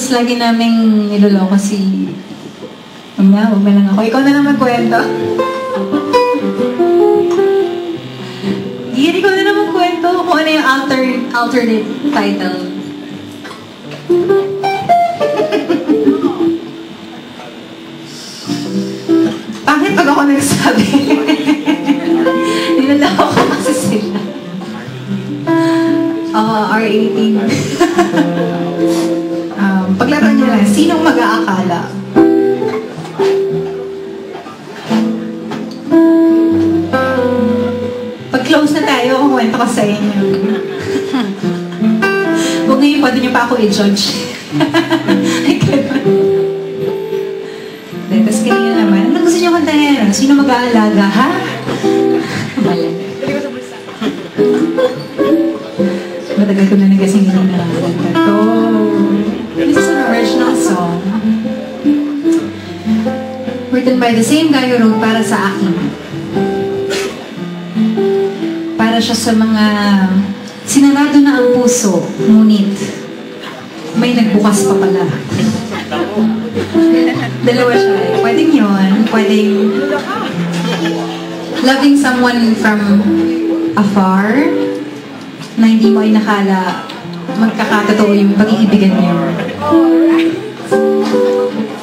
Tapos lagi naming niloloko si... huwag na lang ako. Ikaw na lang magkwento. Iyan, ikaw na lang magkwento kung ano yung alternate title. Bakit pag ako nagsabi? Nilalaw ko kasi sila. R18. Paglaro nyo lang, sinong mag-aakala? Pag close na tayo, kukwento ko sa inyo. Kung ngayon, pwede nyo pa ako i-judge. Tapos kanina naman, ano gusto nyo kantahin? Sino mag-aalaga, ha? Mali. Matagal ko na kasi hindi nakakanta to. This is an original song. Written by the same guy who wrote Para Sa Akin. Para siya sa mga sinarado na ang puso, ngunit may nagbukas pa pala. Dalawa siya eh. Pwedeng yun. Pwedeng loving someone from afar na hindi mo ay nakala magkakatotoo yung pag-iibigan niyo.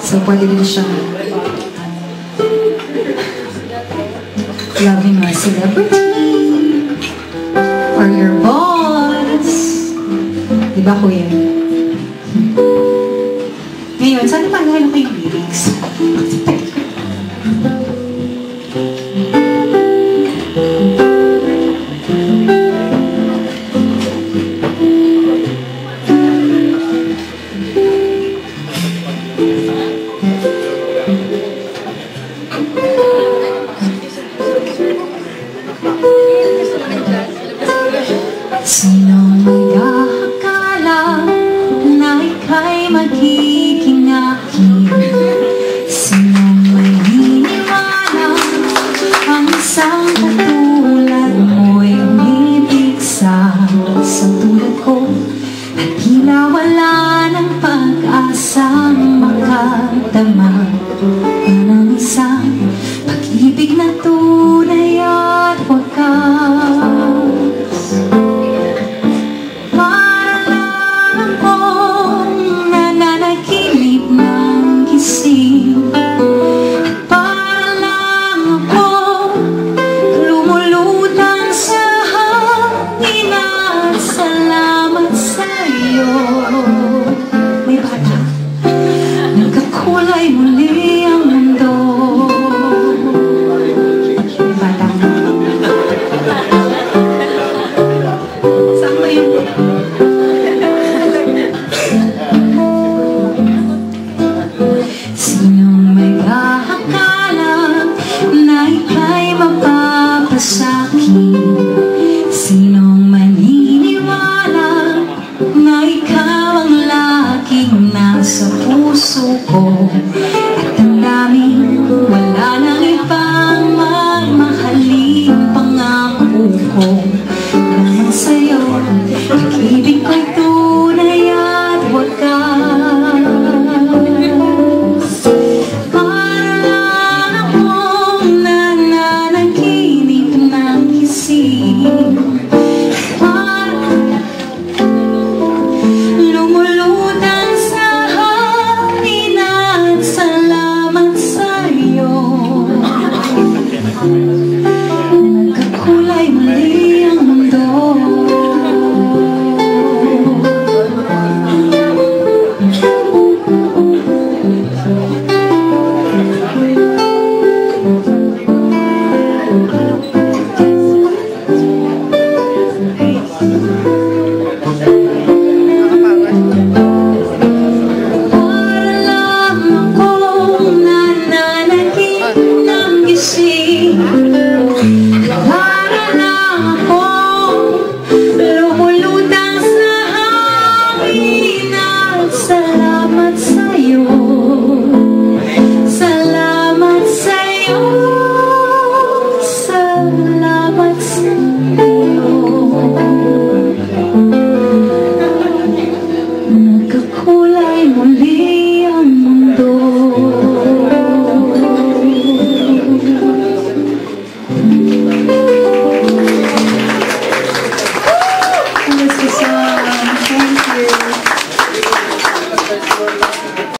So, pwede din siya loving a celebrity or your boss. Diba, kuya? Ngayon, sana pagkakalo ko yung lyrics. Sino mag-aakala na ika'y magiging akin? Sino may hiniwala ang isang katulad mo'y umibig sa tulad ko at tila wala ng pag-asang makatama ng isang pag-ibig na tunay at wakas. Sinong mag-aakala na ika'y mapapasakit? Sinong maniniwala na ikaw ang laging nasa puso ko?